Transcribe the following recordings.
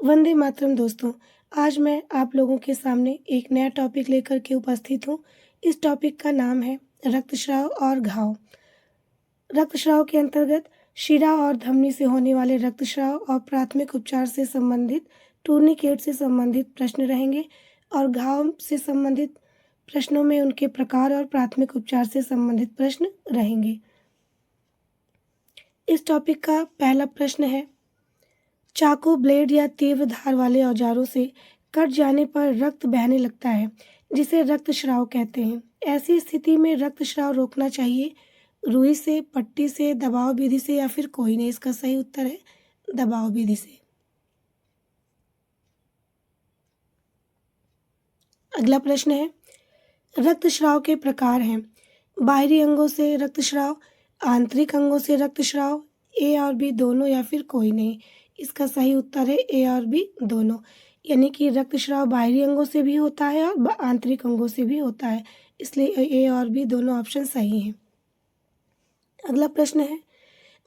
वंदे मातरम दोस्तों। आज मैं आप लोगों के सामने एक नया टॉपिक लेकर के उपस्थित हूँ। इस टॉपिक का नाम है रक्तस्राव और घाव। रक्तस्राव के अंतर्गत शिरा और धमनी से होने वाले रक्तस्राव और प्राथमिक उपचार से संबंधित टूर्निकेट से संबंधित प्रश्न रहेंगे और घाव से संबंधित प्रश्नों में उनके प्रकार और प्राथमिक उपचार से संबंधित प्रश्न रहेंगे। इस टॉपिक का पहला प्रश्न है, चाकू, ब्लेड या तीव्र धार वाले औजारों से कट जाने पर रक्त बहने लगता है, जिसे रक्तस्राव कहते हैं। ऐसी स्थिति में रक्तस्राव रोकना चाहिए रुई से, पट्टी से, दबाव विधि से या फिर कोई नहीं। इसका सही उत्तर है दबाव विधि से। अगला प्रश्न है, रक्तस्राव के प्रकार हैं। बाहरी अंगों से रक्तस्राव, आंतरिक अंगों से रक्तस्राव, ए और बी दोनों या फिर कोई नहीं। इसका सही उत्तर है ए और बी दोनों, यानी कि रक्तस्राव बाहरी अंगों से भी होता है और आंतरिक अंगों से भी होता है, इसलिए ए और बी दोनों ऑप्शन सही हैं। अगला प्रश्न है,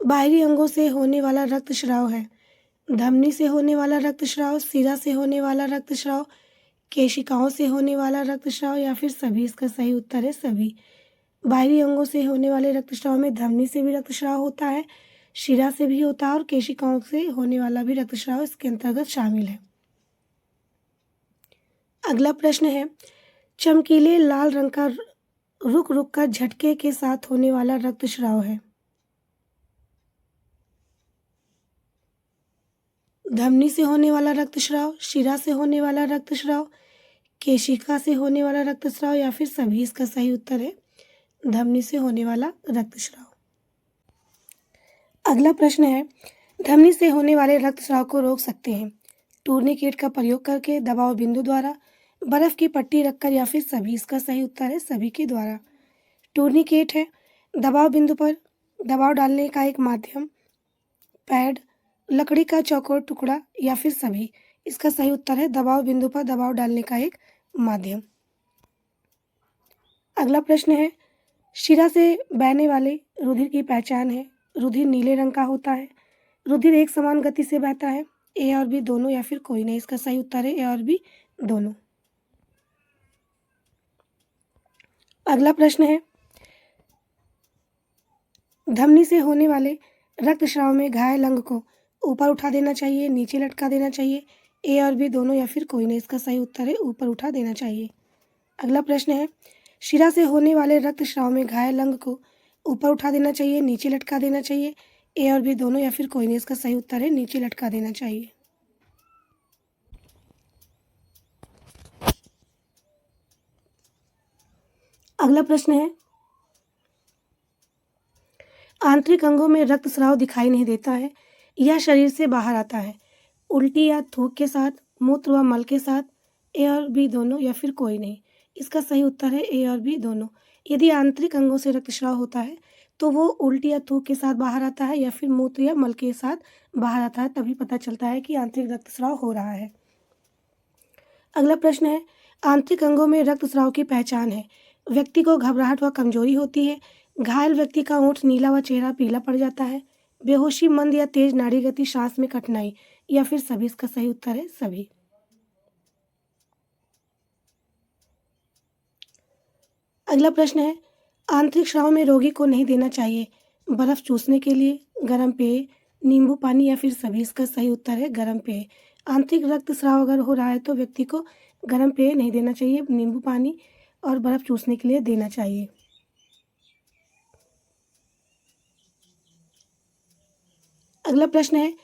बाहरी अंगों से होने वाला रक्तस्राव है। धमनी से होने वाला रक्तस्राव, सिरा से होने वाला रक्तस्राव, केशिकाओं से होने वाला रक्तस्राव या फिर सभी। इसका सही उत्तर है सभी। बाहरी अंगों से होने वाले रक्तस्राव में धमनी से भी रक्तस्राव होता है, शिरा से भी होता है और केशिकाओं से होने वाला भी रक्तस्राव इसके अंतर्गत शामिल है। अगला प्रश्न है, चमकीले लाल रंग का रुक रुक कर झटके के साथ होने वाला रक्तस्राव है। धमनी से होने वाला रक्तस्राव, शिरा से होने वाला रक्तस्राव, केशिका से होने वाला रक्तस्राव या फिर सभी। इसका सही उत्तर है धमनी से होने वाला रक्तस्राव। अगला प्रश्न है, धमनी से होने वाले रक्तस्राव को रोक सकते हैं टूर्निकेट का प्रयोग करके, दबाव बिंदु द्वारा, बर्फ की पट्टी रखकर या फिर सभी। इसका सही उत्तर है सभी के द्वारा। टूर्निकेट है दबाव बिंदु पर दबाव डालने का एक माध्यम, पैड, लकड़ी का चौकोर टुकड़ा या फिर सभी। इसका सही उत्तर है दबाव बिंदु पर दबाव डालने का एक माध्यम। अगला प्रश्न है, शिरा से बहने वाले रुधिर की पहचान है। रुधिर नीले रंग का होता है। रुधिर एक समान गति से बहता है, ए और बी दोनों या फिर कोई नहीं। इसका सही उत्तर है ए और बी दोनों। अगला प्रश्न है, धमनी से होने वाले रक्तस्राव में घायल अंग को ऊपर उठा देना चाहिए, नीचे लटका देना चाहिए, ए और बी दोनों या फिर कोई नहीं। इसका सही उत्तर है ऊपर उठा देना चाहिए। अगला प्रश्न है, शिरा से होने वाले रक्तस्राव में घायल अंग को ऊपर उठा देना चाहिए, नीचे लटका देना चाहिए, ए और बी दोनों या फिर कोई नहीं। इसका सही उत्तर है नीचे लटका देना चाहिए। अगला प्रश्न है, आंतरिक अंगों में रक्तस्राव दिखाई नहीं देता है, यह शरीर से बाहर आता है। उल्टी या थूक के साथ, मूत्र व मल के साथ, ए और बी दोनों या फिर कोई नहीं। इसका सही उत्तर है ए और बी दोनों। यदि आंतरिक अंगों से रक्तस्राव होता है तो वो उल्टी या थूक के साथ बाहर आता है या फिर मूत्र या मल के साथ बाहर आता है, तभी पता चलता है कि आंतरिक रक्तस्राव हो रहा है। अगला प्रश्न है, आंतरिक अंगों में रक्तस्राव की पहचान है। व्यक्ति को घबराहट व कमजोरी होती है, घायल व्यक्ति का ओंठ नीला व चेहरा पीला पड़ जाता है, बेहोशी, मंद या तेज नाड़ी गति, सांस में कठिनाई या फिर सभी। इसका सही उत्तर है सभी। अगला प्रश्न है, आंतरिक स्राव में रोगी को नहीं देना चाहिए बर्फ चूसने के लिए, गर्म पेय, नींबू पानी या फिर सभी। इसका सही उत्तर है गर्म पेय। आंतरिक रक्तस्राव अगर हो रहा है तो व्यक्ति को गर्म पेय नहीं देना चाहिए, नींबू पानी और बर्फ चूसने के लिए देना चाहिए। अगला प्रश्न है,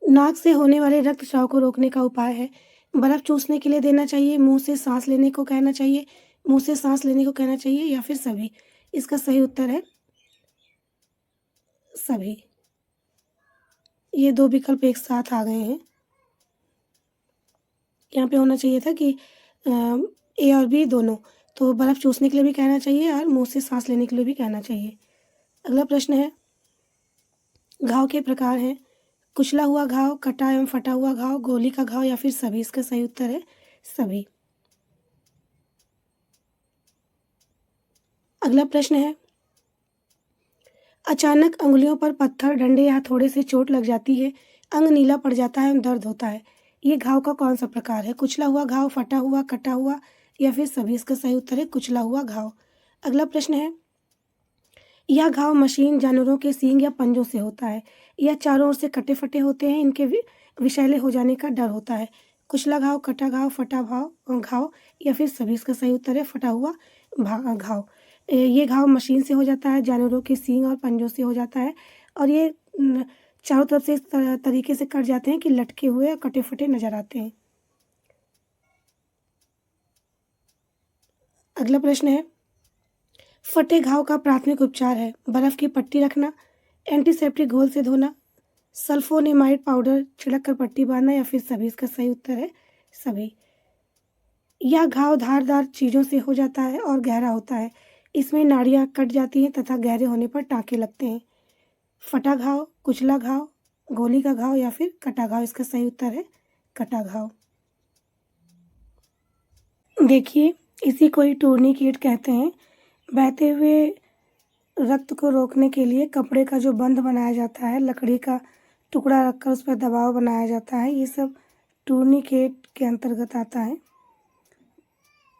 नाक से होने वाले रक्तस्राव को रोकने का उपाय है। बर्फ चूसने के लिए देना चाहिए, मुंह से सांस लेने को कहना चाहिए, मुंह से सांस लेने को कहना चाहिए या फिर सभी। इसका सही उत्तर है सभी। ये दो विकल्प एक साथ आ गए हैं। यहाँ पे होना चाहिए था कि ए और बी दोनों, तो बर्फ चूसने के लिए भी कहना चाहिए और मुंह से सांस लेने के लिए भी कहना चाहिए। अगला प्रश्न है, घाव के प्रकार हैं। कुचला हुआ घाव, कटा एवं फटा हुआ घाव, गोली का घाव या फिर सभी। इसका सही उत्तर है सभी। अगला प्रश्न है, अचानक अंगुलियों पर पत्थर, डंडे या हथौड़े से चोट लग जाती है, अंग नीला पड़ जाता है और दर्द होता है। ये घाव का कौन सा प्रकार है? कुचला हुआ घाव, फटा हुआ, कटा हुआ या फिर सभी? इसका सही उत्तर है कुचला हुआ घाव। अगला प्रश्न है, यह घाव मशीन, जानवरों के सींग या पंजों से होता है? यह चारों ओर से कटे फटे होते हैं, इनके विषैले हो जाने का डर होता है। कुचला घाव, कटा घाव, फटा घाव या फिर सभी? इसका सही उत्तर है फटा हुआ घाव। ये घाव मशीन से हो जाता है, जानवरों के सींग और पंजों से हो जाता है और ये चारों तरफ से इस तरीके से कट जाते हैं कि लटके हुए और कटे फटे नजर आते हैं। अगला प्रश्न है, फटे घाव का प्राथमिक उपचार है? बर्फ की पट्टी रखना, एंटीसेप्टिक घोल से धोना, सल्फोनेमाइड पाउडर छिड़क कर पट्टी बांधना या फिर सभी? इसका सही उत्तर है सभी। यह घाव धारदार चीजों से हो जाता है और गहरा होता है। इसमें नाड़ियां कट जाती हैं तथा गहरे होने पर टाँके लगते हैं। फटा घाव, कुचला घाव, गोली का घाव या फिर कटा घाव? इसका सही उत्तर है कटा घाव। देखिए, इसी को ही टूर्निकेट कहते हैं। बहते हुए रक्त को रोकने के लिए कपड़े का जो बंध बनाया जाता है, लकड़ी का टुकड़ा रखकर उस पर दबाव बनाया जाता है, ये सब टूर्निकेट के अंतर्गत आता है।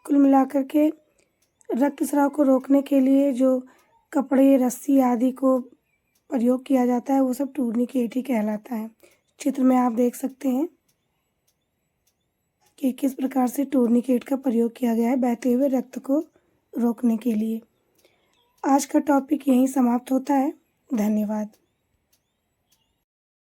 कुल मिलाकर के रक्तस्राव को रोकने के लिए जो कपड़े, रस्सी आदि को प्रयोग किया जाता है वो सब टूर्निकेट ही कहलाता है। चित्र में आप देख सकते हैं कि किस प्रकार से टूर्निकेट का प्रयोग किया गया है बहते हुए रक्त को रोकने के लिए। आज का टॉपिक यहीं समाप्त होता है। धन्यवाद।